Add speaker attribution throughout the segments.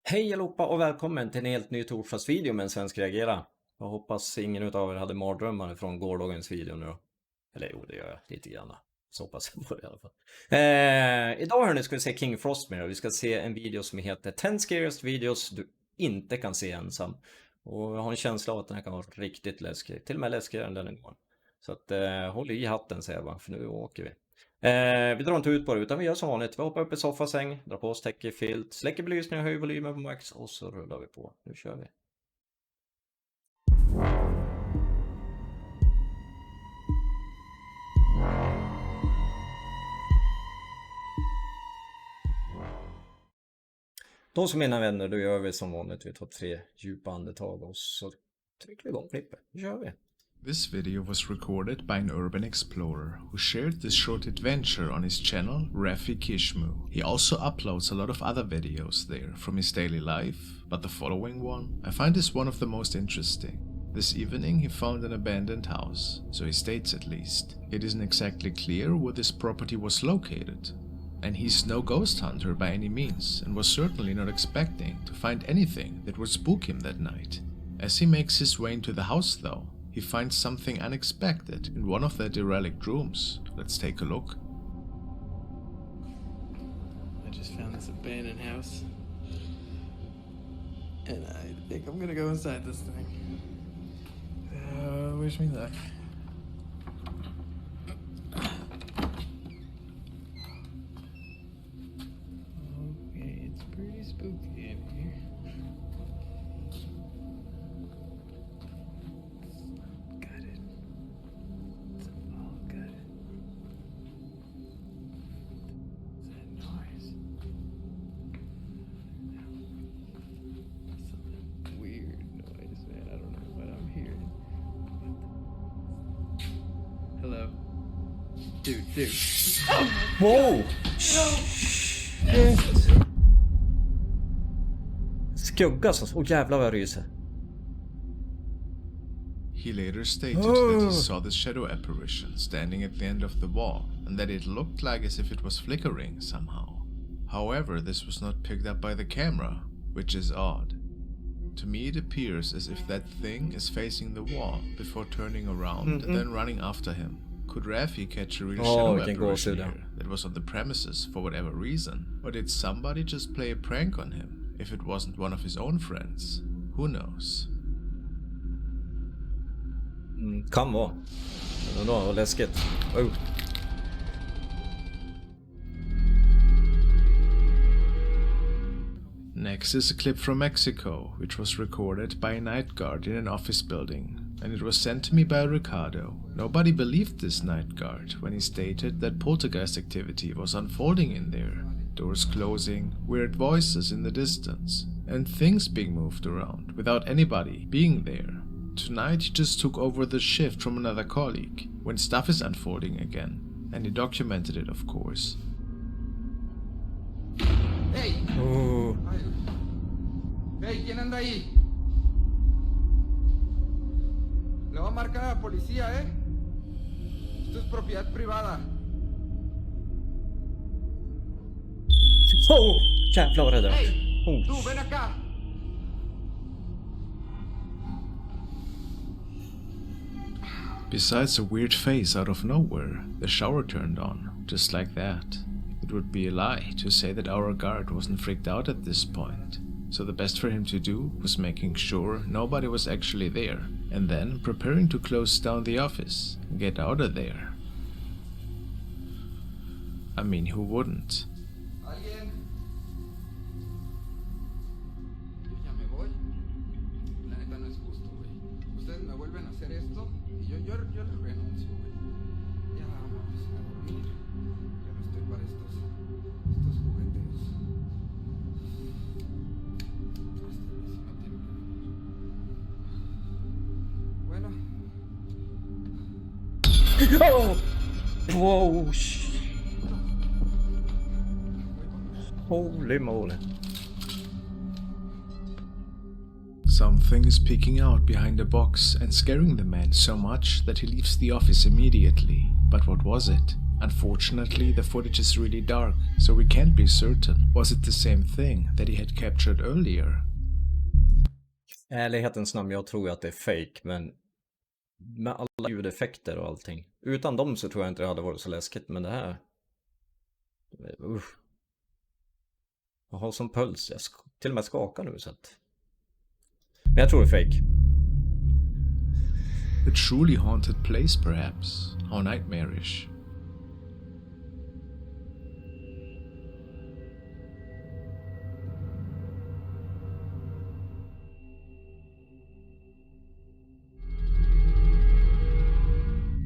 Speaker 1: Hej allihopa och välkommen till en helt ny torsdagsvideo med en svensk reagera. Jag hoppas ingen utav er hade mardrömmar från gårdagens video nu då. Eller jo, det gör jag lite grann. Så hoppas jag på det i alla fall. Idag hörni ska vi se KingFrostmare. Vi ska se en video som heter 10 Scariest videos du inte kan se ensam. Och jag har en känsla av att den här kan vara riktigt läskig. Till och med läskigare än den igår. Så att håll i hatten säger jag bara, för nu åker vi. Vi drar inte ut på det utan vi gör som vanligt. Vi hoppar upp i soffasäng, drar på oss täcke, filt, släcker belysningen, höjer volymen på max och så rullar vi på. Nu kör vi. Då så mina vänner, då gör vi som vanligt. Vi tar 3 djupa andetag och så trycker vi igång klippet. Nu kör vi.
Speaker 2: This video was recorded by an urban explorer who shared this short adventure on his channel riktigt. He also uploads a lot of other videos there from his daily life, but the following one I find is one of the most interesting. This evening he found an abandoned house, so he states at least. It isn't exactly clear where this property was located, and he's no ghost hunter by any means and was certainly not expecting to find anything that would spook him that night. As he makes his way into the house though, he finds something unexpected in one of the derelict rooms. Let's take a look.
Speaker 3: I just found this abandoned house, and I think I'm gonna go inside this thing. Wish me luck. Okay, it's pretty spooky in here. Hello. Dude.
Speaker 1: Wow! Skugga som... jävlar vad jag ryser.
Speaker 2: He later stated that he saw the shadow apparition standing at the end of the wall and that it looked like as if it was flickering somehow. However, this was not picked up by the camera, which is odd. To me it appears as if that thing is facing the wall before turning around and then running after him. Could Raffi catch a real shadow apparition here that was on the premises for whatever reason? Or did somebody just play a prank on him if it wasn't one of his own friends? Who knows?
Speaker 1: Kan vara. Det var läskigt. Oh.
Speaker 2: Next is a clip from Mexico, which was recorded by a night guard in an office building, and it was sent to me by Ricardo. Nobody believed this night guard when he stated that poltergeist activity was unfolding in there. Doors closing, weird voices in the distance, and things being moved around without anybody being there. Tonight he just took over the shift from another colleague when stuff is unfolding again, and he documented it, of course.
Speaker 4: ¡Hey! ¡Hey! ¿Quién anda ahí? Le va a marcar a la policía, ¿eh? Esto es propiedad privada.
Speaker 1: Oh! Jävlar vad rädd jag var.
Speaker 4: ¡Hey! ¡Tú, ven acá!
Speaker 2: Besides a weird face out of nowhere, the shower turned on, just like that. It would be a lie to say that our guard wasn't freaked out at this point, so the best for him to do was making sure nobody was actually there, and then preparing to close down the office and get out of there. I mean, who wouldn't?
Speaker 4: ¿Alguien? Yo ya me voy. La neta no es justo, güey. Ustedes me vuelven a hacer esto y yo les renuncio, güey. Ya vamos a dormir. Yo no estoy para estos jugueteos. Este vecino tiene que venir. Bueno.
Speaker 1: Oh! Wow! Holy moly.
Speaker 2: Something is peeking out behind a box and scaring the man so much that he leaves the office immediately. But what was it? Unfortunately, the footage is really dark, so we can't be certain. Was it the same thing that he had captured earlier?
Speaker 1: Ärlighetens namn, jag tror att det är fake, men med alla ljudeffekter och allting. Utan dem så tror jag inte det hade varit så läskigt, men det här... Usch. Jag har som puls, jag till och med skakar nu så att... Men jag tror det är fake.
Speaker 2: A truly haunted place, perhaps. How nightmarish.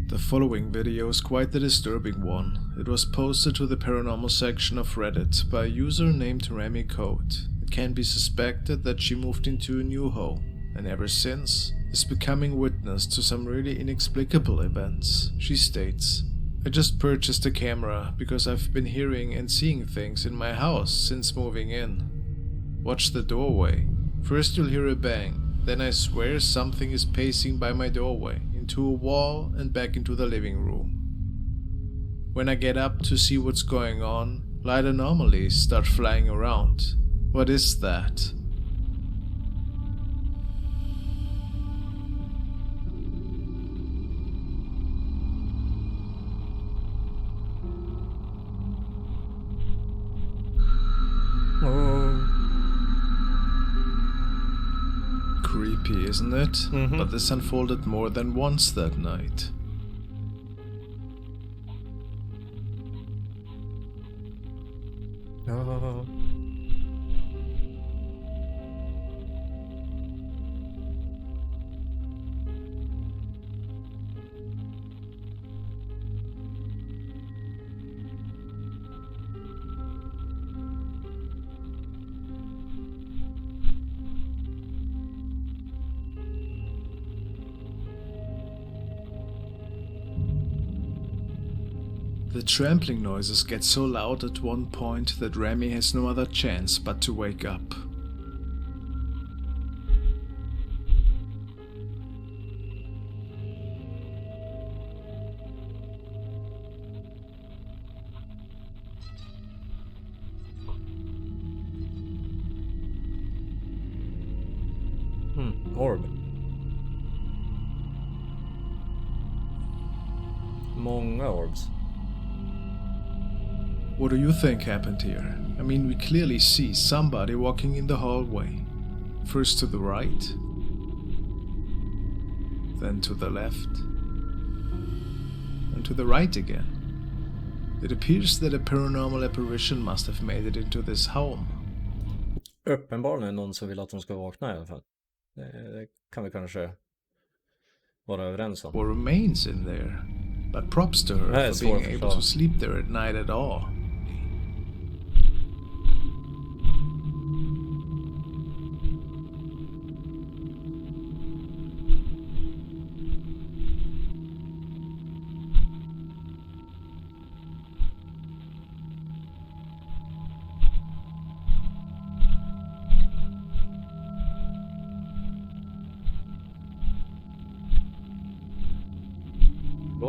Speaker 2: The following video is quite the disturbing one. It was posted to the paranormal section of Reddit by a user named Remy Code. It can be suspected that she moved into a new home, and ever since is becoming witness to some really inexplicable events. She states, I just purchased a camera because I've been hearing and seeing things in my house since moving in. Watch the doorway. First you'll hear a bang, then I swear something is pacing by my doorway, into a wall and back into the living room. When I get up to see what's going on, light anomalies start flying around. What is that? Creepy, isn't it?
Speaker 1: Mm-hmm.
Speaker 2: But this unfolded more than once that night.
Speaker 1: Ja.
Speaker 2: The trampling noises get so loud at one point that Remy has no other chance but to wake up.
Speaker 1: Orb. Många orbs.
Speaker 2: What do you think happened here? I mean, we clearly see somebody walking in the hallway. First to the right, then to the left, and to the right again. It appears that a paranormal apparition must have made it into this home.
Speaker 1: Uppenbarligen någon som vill att de ska vakna i alla fall. Det kan vi kanske vara överens om.
Speaker 2: Or remains in there. But props to her for being able to sleep there at night at all.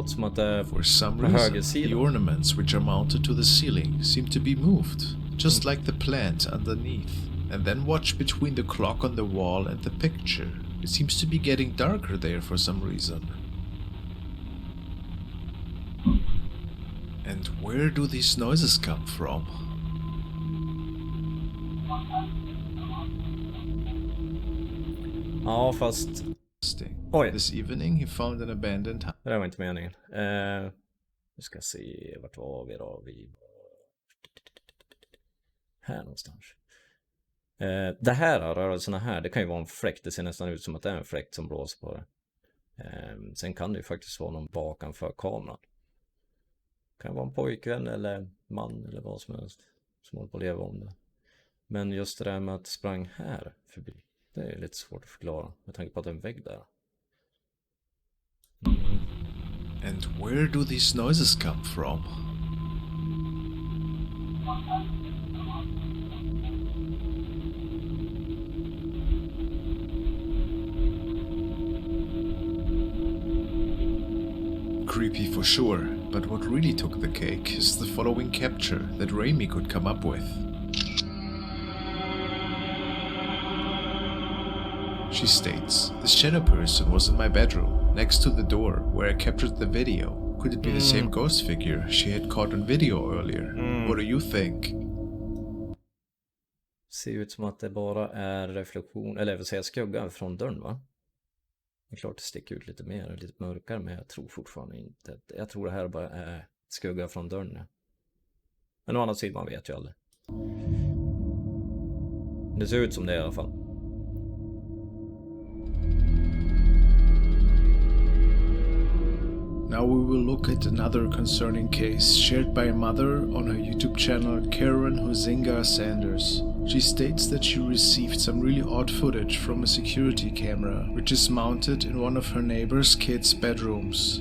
Speaker 1: Som att det
Speaker 2: For some reason, the ornaments which are mounted to the ceiling seem to be moved, just like the plant underneath. And then watch between the clock on the wall and the picture. It seems to be getting darker there for some reason. And where do these noises come from?
Speaker 1: Ja, fast... Oj.
Speaker 2: This evening he found an abandoned house.
Speaker 1: Det var inte meningen. Vi ska se, vart var vi då? Vi var... Här någonstans. Det här rörelserna här, det kan ju vara en fläkt. Det ser nästan ut som att det är en fläkt som blåser på det. Sen kan det ju faktiskt vara någon bakanför kameran. Det kan vara en pojkvän eller man eller vad som helst som håller på att leva om det. Men just det där med att det sprang här förbi, det är lite svårt att förklara med tanke på att det är en vägg där.
Speaker 2: And where do these noises come from? Creepy for sure, But what really took the cake is the following capture that Raimi could come up with. She states, "This shadow person was in my bedroom, next to the door where I captured the video. Could it be the same ghost figure she had caught on video earlier? What do you think?"
Speaker 1: Ser ut som att det bara är reflektion, eller jag vill säga skugga från dörren, va? Det är klart det sticker ut lite mer, lite mörkare, men jag tror fortfarande inte. Jag tror det här bara är skugga från dörren. Ja. Men å andra sidan, man vet ju aldrig. Det ser ut som det i alla fall.
Speaker 2: Now we will look at another concerning case shared by a mother on her YouTube channel Karen Huizinga Sanders. She states that she received some really odd footage from a security camera, which is mounted in one of her neighbor's kids' bedrooms.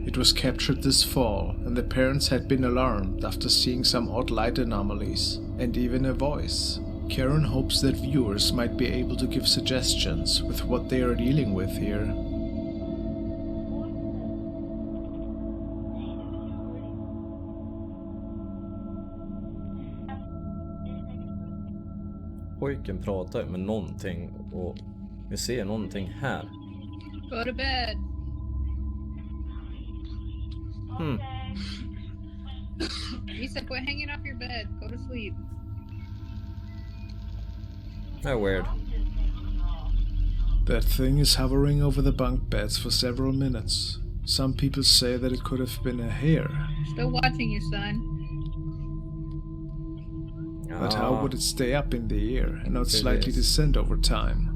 Speaker 2: It was captured this fall, and the parents had been alarmed after seeing some odd light anomalies, and even a voice. Karen hopes that viewers might be able to give suggestions with what they are dealing with here.
Speaker 1: Pojken pratar med någonting och vi ser någonting här.
Speaker 5: Go to bed. Lisa, quit hanging off your bed. Go to sleep.
Speaker 1: That's weird.
Speaker 2: That thing is hovering over the bunk beds for several minutes. Some people say that it could have been a hare.
Speaker 5: Still watching you, son.
Speaker 2: But how would it stay up in the air and not
Speaker 1: It
Speaker 2: slightly
Speaker 1: is.
Speaker 2: descend over time?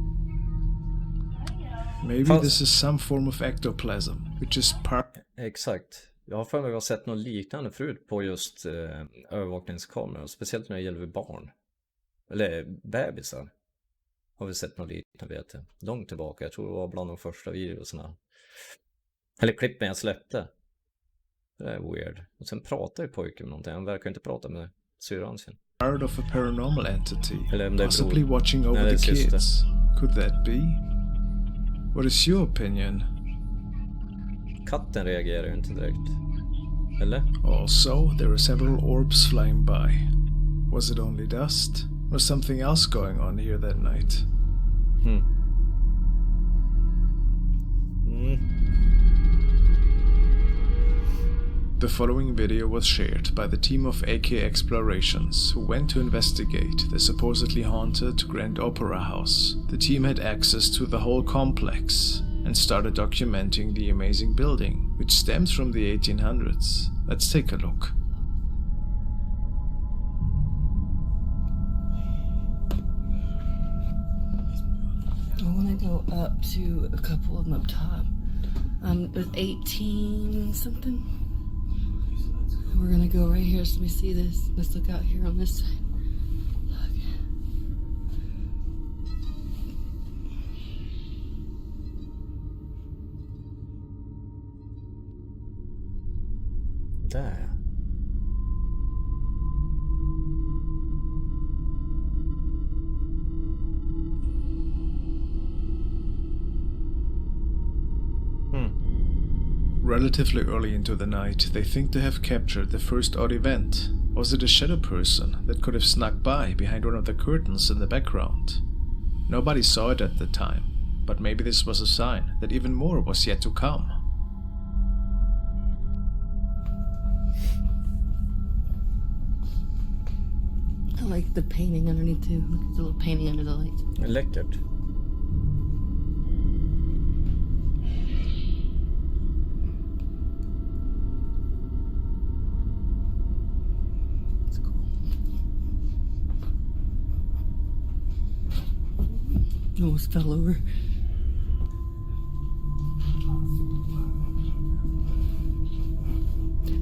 Speaker 2: Maybe
Speaker 1: Fast-
Speaker 2: this is some form of ectoplasm, which is part...
Speaker 1: Exakt. Jag har för mig att jag har sett något liknande förut på just övervakningskameror. Speciellt när det gäller barn. Eller bebisar. Har vi sett något liknande, vet jag. Långt tillbaka. Jag tror det var bland de första videorna. Eller klippen jag släppte. Det är weird. Och sen pratar ju pojken med någonting. Han verkar inte prata med syrran sin.
Speaker 2: part of a paranormal entity,
Speaker 1: Eller om det är
Speaker 2: possibly
Speaker 1: bror.
Speaker 2: watching over
Speaker 1: Nej, det
Speaker 2: the
Speaker 1: är syster.
Speaker 2: kids. Could that be? What is your opinion?
Speaker 1: Katten reagerar ju inte direkt. Eller?
Speaker 2: Also, there are several orbs flying by. Was it only dust? Or something else going on here that night? The following video was shared by the team of AK Explorations, who went to investigate the supposedly haunted Grand Opera House. The team had access to the whole complex and started documenting the amazing building, which stems from the 1800s. Let's take a look.
Speaker 6: I want to go up to a couple of them up top. With 18 something. We're gonna go right here so we see this. Let's look out here on this side. Look.
Speaker 1: Där.
Speaker 2: Relatively early into the night, they think to have captured the first odd event. Was it a shadow person that could have snuck by behind one of the curtains in the background? Nobody saw it at the time, but maybe this was a sign that even more was yet to come.
Speaker 6: I like the painting underneath too. Look at the little painting under the lights.
Speaker 1: Läckert.
Speaker 6: It's cool. Almost fell over.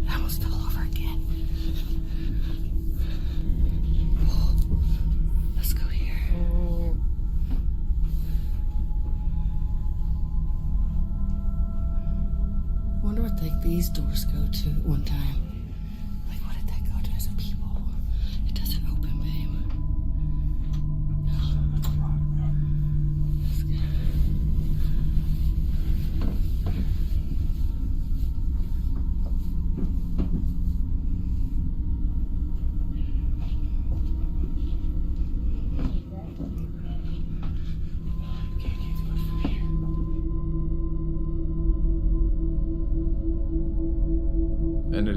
Speaker 6: I almost fell over again. Let's go here. Wonder what like these doors go to at one time. Like what did that go to as a people? It doesn't open, babe. No. That's good.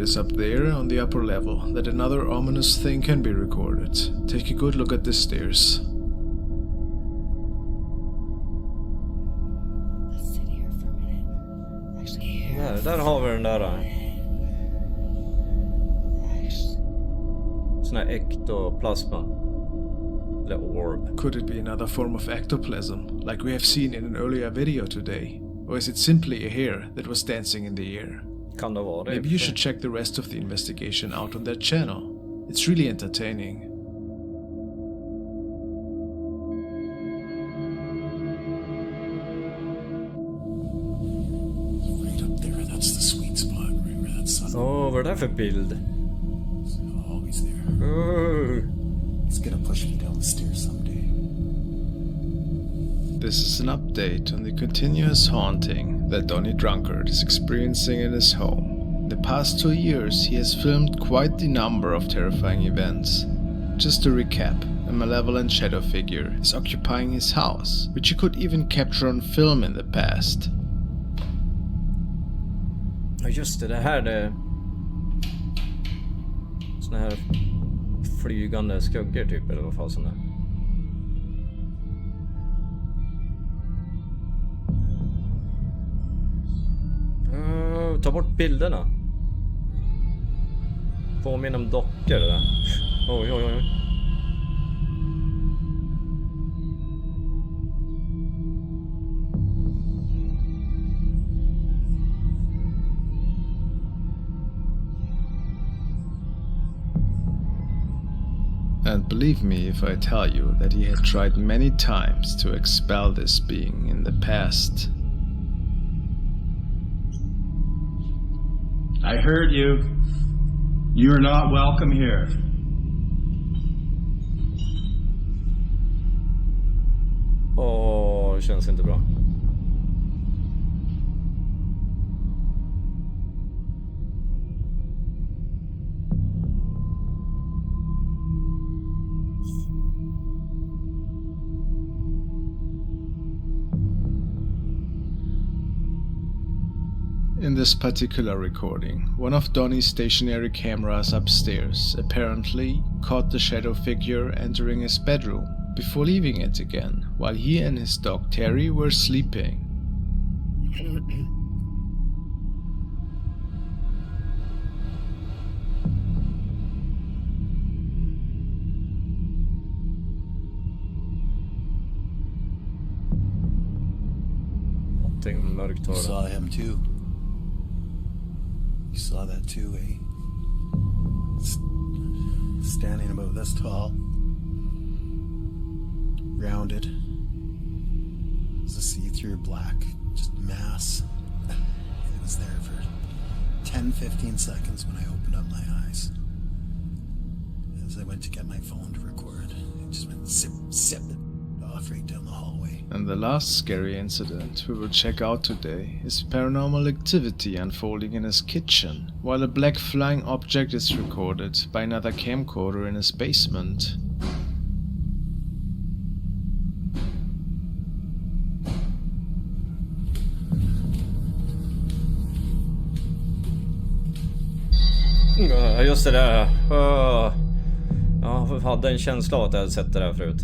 Speaker 2: is up there on the upper level that another ominous thing can be recorded. Take a good look at the stairs.
Speaker 6: Let's sit here for a minute. Actually, here.
Speaker 1: Där har vi den där. Sån här ektoplasma. Eller orb.
Speaker 2: Could it be another form of ectoplasm, like we have seen in an earlier video today? Or is it simply a hair that was dancing in the air?
Speaker 1: Kan det vara det?
Speaker 2: Maybe you should check the rest of the investigation out on their channel. It's really entertaining.
Speaker 7: Right up there, that's the sweet spot, right where that sun
Speaker 1: Vad är det för bild?
Speaker 7: is always there. He's gonna push me down the stairs someday.
Speaker 2: This is an update on the continuous haunting that Donny Drunkard is experiencing in his home. In the past 2 years, he has filmed quite the number of terrifying events. Just to recap, a malevolent shadow figure is occupying his house, which he could even capture on film in the past.
Speaker 1: Ja just det här det... Såna här flygande skuggor typ, eller vad fan som är. Ta bort bilderna. Påminner om dockor det där. Oj oj oj.
Speaker 2: And believe me if I tell you that he had tried many times to expel this being in the past.
Speaker 8: I heard you. You're not welcome here.
Speaker 1: Det känns inte bra.
Speaker 2: In this particular recording, one of Donny's stationary cameras upstairs apparently caught the shadow figure entering his bedroom before leaving it again, while he and his dog Terry were sleeping.
Speaker 1: Någonting mörkt
Speaker 7: You
Speaker 1: var det.
Speaker 7: saw him too. You saw that too, eh? Standing about this tall. Rounded. It was a see-through black, just mass. And it was there for 10-15 seconds when I opened up my eyes. As I went to get my phone to record, it just went zip, zip, off right down the hallway.
Speaker 2: And the last scary incident we will check out today is paranormal activity unfolding in his kitchen, while a black flying object is recorded by another camcorder in his basement.
Speaker 1: Ja, just det där. Jag hade en känsla av att jag hade sett det där förut.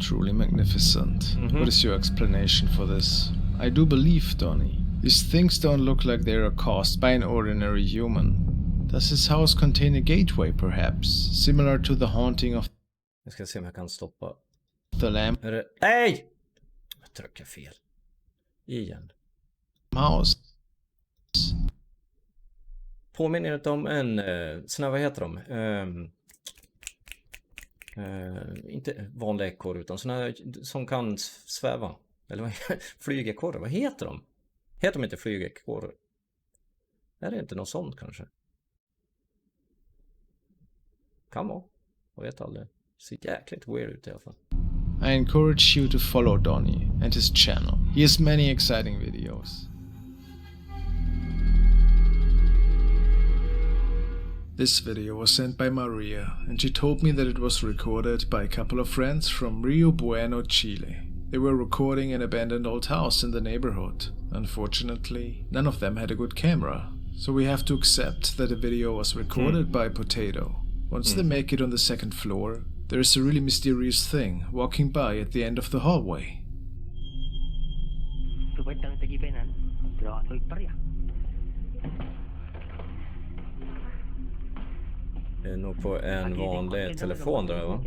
Speaker 2: Truly magnificent. What is your explanation for this? I do believe, Donny. These things don't look like they are caused by an ordinary human. Does his house contain a gateway, perhaps? Similar to the haunting of
Speaker 1: Jag ska se om jag kan stoppa.
Speaker 2: the lamp
Speaker 1: Nej! Jag trycker fel. Igen.
Speaker 2: house.
Speaker 1: Påminner inte om en sån här, vad heter de? Inte vanliga ekorre utan såna här som kan sväva. Eller vad flygekorre, vad heter de? Heter de inte flygekorre? Är det inte något sånt kanske? Kan vara. Jag vet aldrig. Ser jäkligt weird ut i alla fall.
Speaker 2: I encourage you to follow Donny and his channel. He has many exciting videos. This video was sent by Maria, and she told me that it was recorded by a couple of friends from Rio Bueno, Chile. They were recording an abandoned old house in the neighborhood. Unfortunately, none of them had a good camera, so we have to accept that the video was recorded by Potato. Once they make it on the second floor, there is a really mysterious thing walking by at the end of the hallway.
Speaker 1: Det är nog på en vanlig telefon där, va?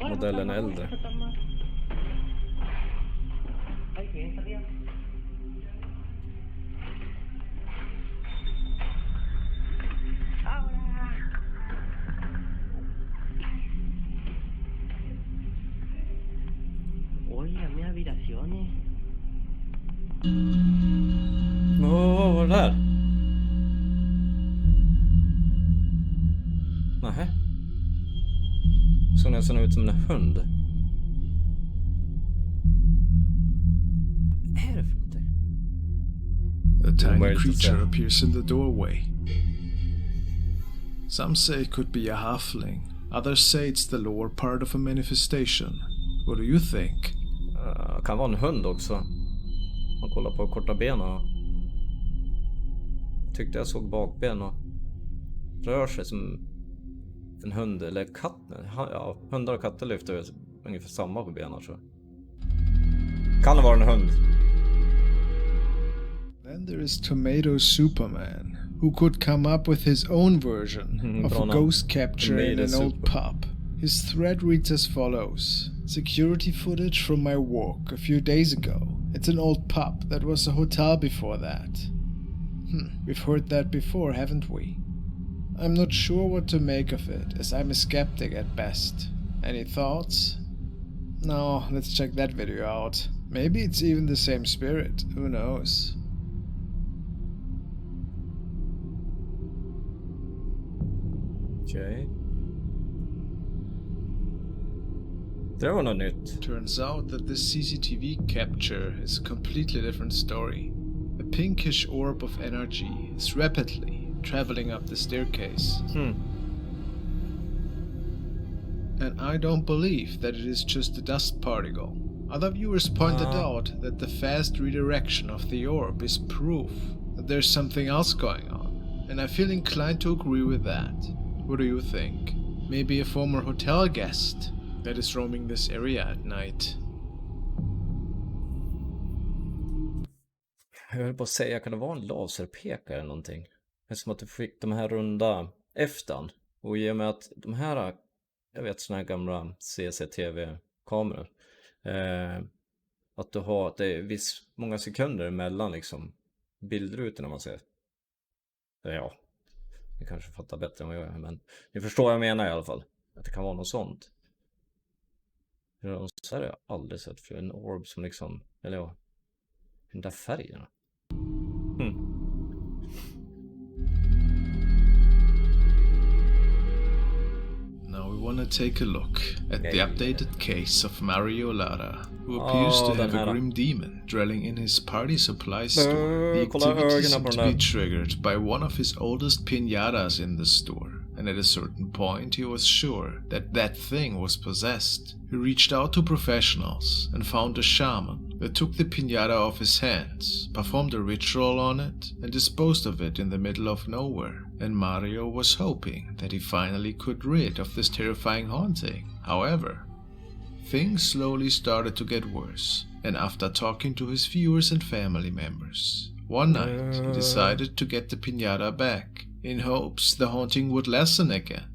Speaker 1: Modellen är äldre. Vad var det där? Nähä. Såg nästan ut som en hund. Vad är det för någonting?
Speaker 2: A tiny
Speaker 1: Where is the
Speaker 2: creature
Speaker 1: sound?
Speaker 2: appears in the doorway. Some say it could be a halfling. Others say it's the lower part of a manifestation. What do you think?
Speaker 1: Kan vara en hund också. Man kollar på korta ben och tyckte jag såg bakben och rör sig som en hund eller katt. Ja, hundar och katter lyfter ungefär samma på benen, tror jag. Kan det vara en hund?
Speaker 2: Then there is Tomato Superman, who could come up with his own version of a ghost capture in an old pub. His thread reads as follows. Security footage from my walk a few days ago. It's an old pub that was a hotel before that. We've heard that before, haven't we? I'm not sure what to make of it, as I'm a skeptic at best. Any thoughts? No, let's check that video out. Maybe it's even the same spirit, who knows?
Speaker 1: Okej. Det var något nytt.
Speaker 2: Turns out that this CCTV capture is a completely different story. A pinkish orb of energy is rapidly traveling up the staircase. And I don't believe that it is just a dust particle. Other viewers pointed out that the fast redirection of the orb is proof that there's something else going on, and I feel inclined to agree with that. What do you think? Maybe a former hotel guest that is roaming this area at night?
Speaker 1: Jag höll på att säga, kan det vara en laserpekare eller någonting? Det är som att du fick de här runda eftan. Och i och med att de här, jag vet såna här gamla CCTV-kameror. Att du har, att det är många sekunder emellan liksom bildrutorna man ser. Ja, ni kanske fattar bättre än vad jag gör, men ni förstår vad jag menar i alla fall. Att det kan vara något sånt. Så här har jag aldrig sett för en orb som liksom, eller ja, den där färgerna.
Speaker 2: Now we want to take a look at the updated case of Mario Lara, who appears to have a grim demon dwelling in his party supply store. The activity seemed to be triggered by one of his oldest piñatas in the store, and at a certain point he was sure that that thing was possessed. He reached out to professionals and found a shaman that took the piñata off his hands, performed a ritual on it, and disposed of it in the middle of nowhere. And Mario was hoping that he finally could rid of this terrifying haunting. However, things slowly started to get worse, and after talking to his viewers and family members, one night he decided to get the piñata back, in hopes the haunting would lessen again.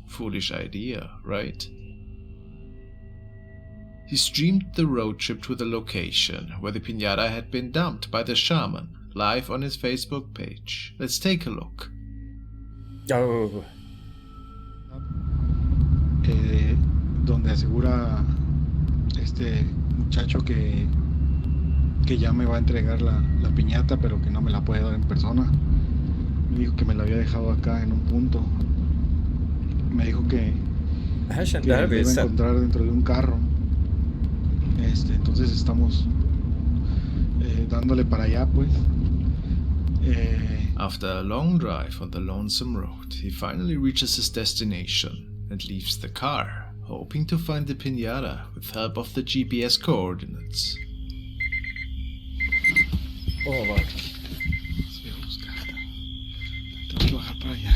Speaker 2: Foolish idea, right? He streamed the road trip to the location where the piñata had been dumped by the shaman, live on his Facebook page. Let's take a look.
Speaker 9: Donde asegura este muchacho que ya me va a entregar la piñata, pero que no me la puede dar en persona. Me dijo que me la había dejado acá en un punto. Me dijo que la iba a encontrar dentro de un carro. Entonces estamos dándole para allá, pues.
Speaker 2: After a long drive on the lonesome road, he finally reaches his destination and leaves the car, hoping to find the piñata with help of the GPS coordinates.
Speaker 1: Åh, vad...
Speaker 9: Sí, voy a buscarla. Tengo que bajar para allá.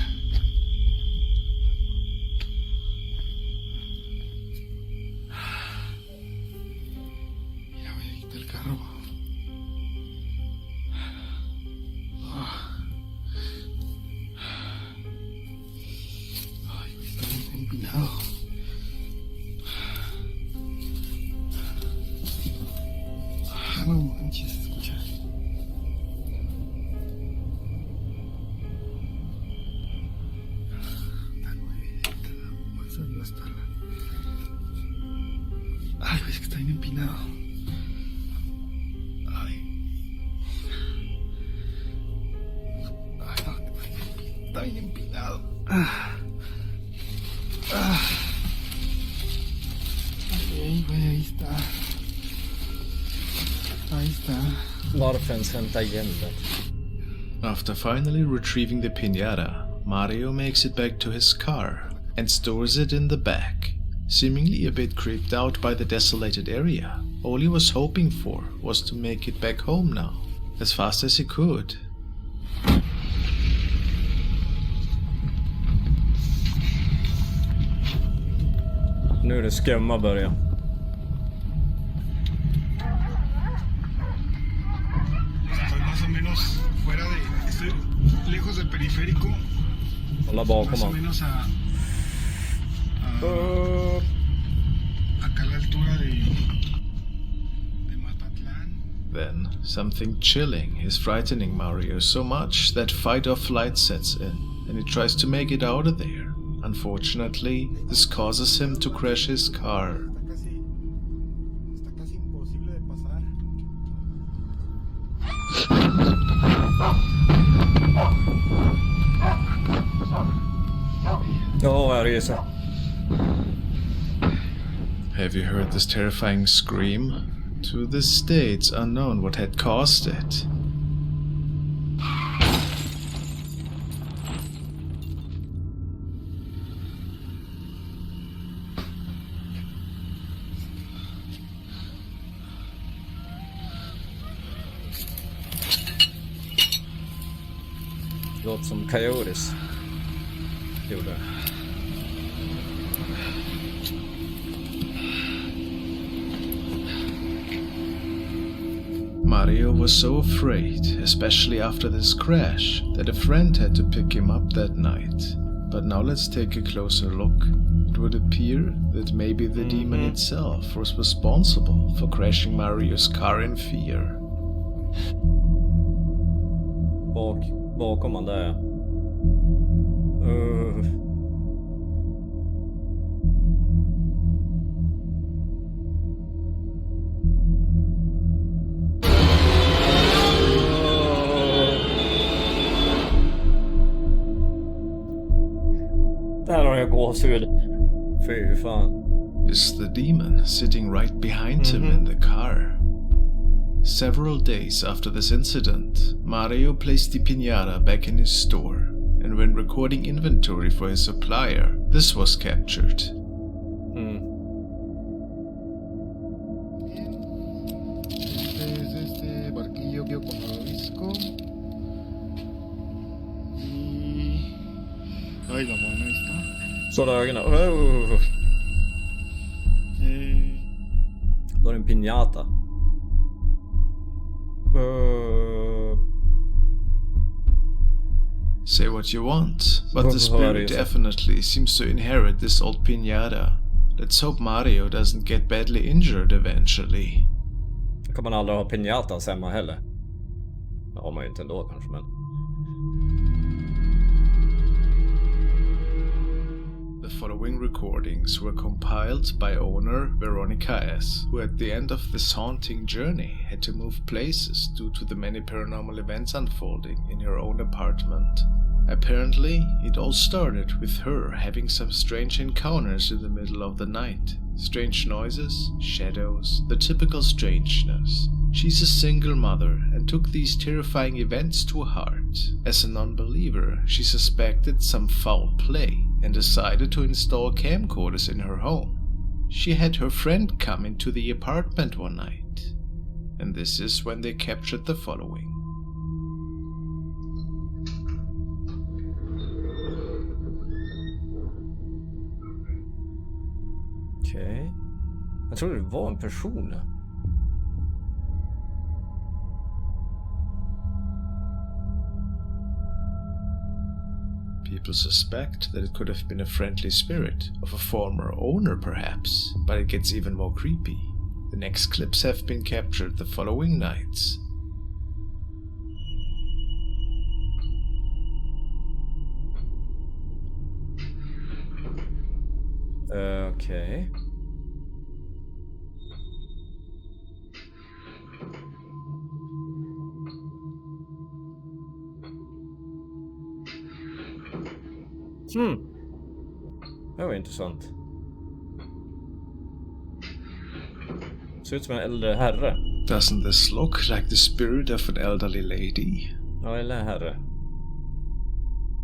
Speaker 9: Ya voy a quitar el carro. Ay, está bien empinado. No manches, escucha. Está nuevecita la bolsa, iba a estarla. Ay, ves que está bien empinado. Ay. Ay, no, está bien empinado. Ay, güey, ahí está. Ahí está.
Speaker 1: Varför ens hämta igen det?
Speaker 2: After finally retrieving the piñata, Mario makes it back to his car and stores it in the back. Seemingly a bit creeped out by the desolated area, all he was hoping for was to make it back home now, as fast as he could.
Speaker 1: Nu är det skumma börja.
Speaker 9: Estoy más o menos fuera de... Estoy lejos del periférico.
Speaker 1: Hålla bakom
Speaker 9: Más o
Speaker 1: han.
Speaker 9: menos acá a la altura de Mazatlán.
Speaker 2: Then, something chilling is frightening Mario so much that fight or flight sets in, and he tries to make it out of there. Unfortunately, this causes him to crash his car.
Speaker 7: Está casi imposible de pasar.
Speaker 1: Ja, jag reser.
Speaker 2: Have you heard this terrifying scream? To this day, it's unknown what had caused it.
Speaker 1: Det låter som Coyotes. Gjorde.
Speaker 2: Mario was so afraid, especially after this crash, that a friend had to pick him up that night. But now let's take a closer look. It would appear that maybe the demon itself was responsible for crashing Mario's car in fear.
Speaker 1: Bakom man där. Där har jag gåshud. Fy fan.
Speaker 2: Is the demon sitting right behind him in the car? Several days after this incident, Mario placed the piñata back in his store, and when recording inventory for his supplier, this was captured.
Speaker 9: Este es este barquillo que con disco. Y... Ay, la mano, ahí está.
Speaker 1: Så där ögonen. Då är det en piñata.
Speaker 2: Say what you want, but the spirit definitely seems to inherit this old piñata. Let's hope Mario doesn't get badly injured eventually.
Speaker 1: Kan man aldrig ha piñatas hemma heller. Det har man ju inte ändå kanske, men...
Speaker 2: The following recordings were compiled by owner Veronica S., who at the end of this haunting journey had to move places due to the many paranormal events unfolding in her own apartment. Apparently, it all started with her having some strange encounters in the middle of the night. Strange noises, shadows, the typical strangeness. She's a single mother and took these terrifying events to heart. As a non-believer, she suspected some foul play and decided to install camcorders in her home. she had her friend come into the apartment one night. And this is when they captured the following.
Speaker 1: Okej. Jag trodde det var en person.
Speaker 2: People suspect that it could have been a friendly spirit of a former owner perhaps, but it gets even more creepy. The next clips have been captured the following nights.
Speaker 1: Okej. Det var intressant. Ser ut som en äldre herre.
Speaker 2: Doesn't this look like the spirit of an elderly lady?
Speaker 1: Ja, eller herre.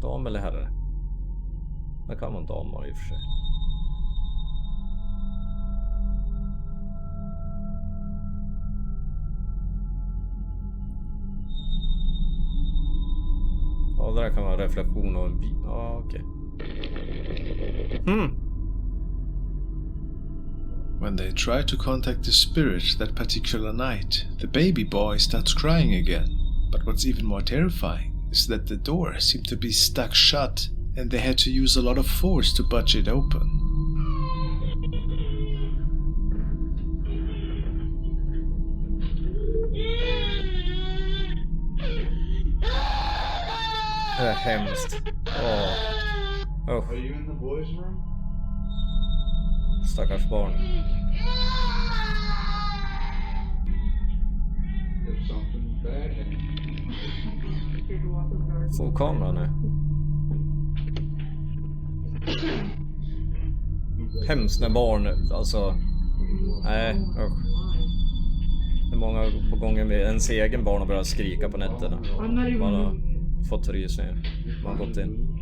Speaker 1: Dam eller herre? Det kan vara en dam i och för sig. Ja, det där kan vara en reflektion av en bil. Ja, okej.
Speaker 2: When they try to contact the spirit that particular night, the baby boy starts crying again. But what's even more terrifying is that the door seemed to be stuck shut and they had to use a lot of force to budge it open.
Speaker 1: Det är hemskt.
Speaker 8: Are you in the boys' room?
Speaker 1: Stackars barn.
Speaker 8: If something bad happened.
Speaker 1: Få kameran nu. Hemskt när barn, alltså. Nej, usch. Det är många gånger med ens egen barn har börjat skrika på nätterna. Man har fått rysningar. Man har gått in.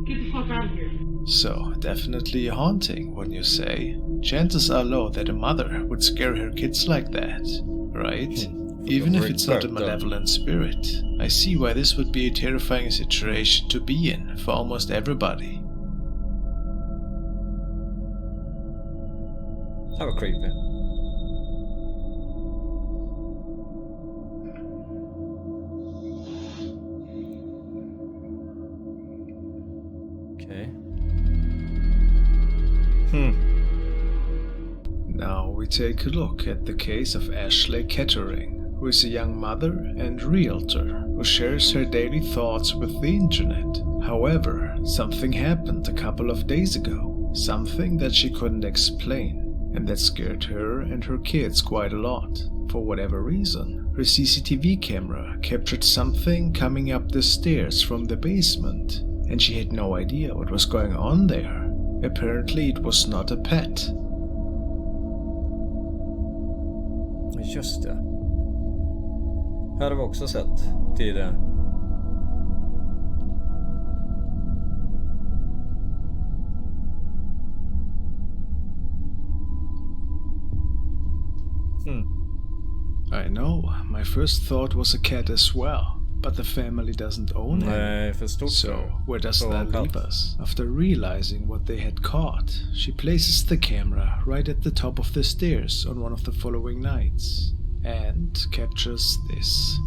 Speaker 10: Get the fuck out of here.
Speaker 2: So, definitely a haunting, wouldn't you say? Chances are low that a mother would scare her kids like that, right? Even if it's not a malevolent spirit. I see why this would be a terrifying situation to be in for almost everybody.
Speaker 1: That was creepy.
Speaker 2: Now we take a look at the case of Ashley Kettering, who is a young mother and realtor who shares her daily thoughts with the internet. However, something happened a couple of days ago, something that she couldn't explain, and that scared her and her kids quite a lot. For whatever reason, her CCTV camera captured something coming up the stairs from the basement, and she had no idea what was going on there. Apparently it was not a pet.
Speaker 1: Just det. Här har vi också sett tidigare.
Speaker 2: I know, my first thought was a cat as well, but the family doesn't own
Speaker 1: Nej, för
Speaker 2: it.
Speaker 1: stort.
Speaker 2: So, where does that leave us? After realizing what they had caught, she places the camera right at the top of the stairs on one of the following nights, and captures this.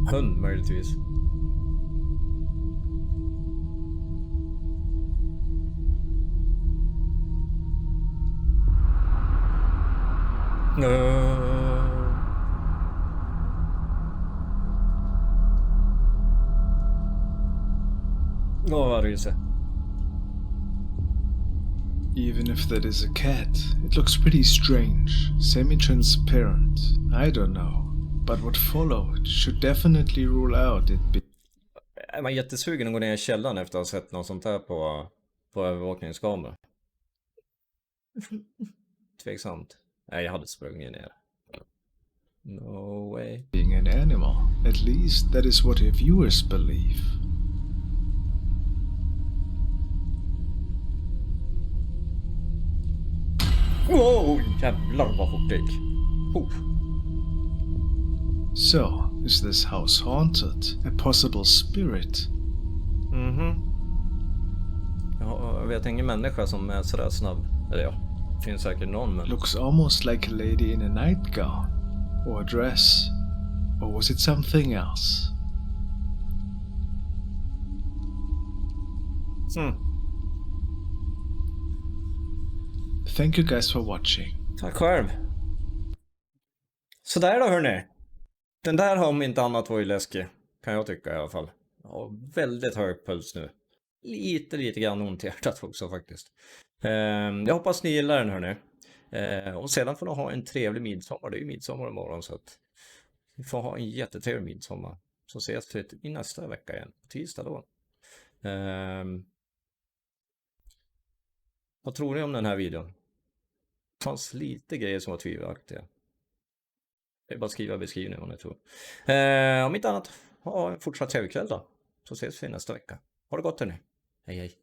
Speaker 1: Hund möjligtvis. Vad ryser.
Speaker 2: Even if that is a cat, it looks pretty strange, semi-transparent, I don't know. But what followed should definitely rule out it be...
Speaker 1: Är man jättesugen att gå ner i källaren efter att ha sett något sånt här på övervakningskamera? Tveksamt. Nej, jag hade sprungit ner. No way.
Speaker 2: Being an animal, at least that is what her viewers believe.
Speaker 1: Wow, jävlar vad fort det gick.
Speaker 2: So, is this house haunted? A possible spirit?
Speaker 1: Jag vet ingen människa som är sådär snabb. Eller ja, det finns säkert någon men...
Speaker 2: Looks almost like a lady in a nightgown. Or a dress. Or was it something else? Thank you guys for watching.
Speaker 1: Tack själv. Så där då hörni. Den där har om inte annat var ju läskig. Kan jag tycka i alla fall. Jag har väldigt hög puls nu. Lite grann ont i hjärtat också faktiskt. Jag hoppas ni gillar den hörni. Och sedan får ni ha en trevlig midsommar. Det är ju midsommar imorgon så att vi får ha en jättetrevlig midsommar. Så ses vi i nästa vecka igen. På tisdag då. Vad tror ni om den här videon? Det fanns lite grejer som var tvivelaktiga. Det är bara att skriva beskrivningen om ni tror. Om inte annat, ha en fortsatt trevlig kväll då. Så ses vi nästa vecka. Ha det gott hörni. Hej hej.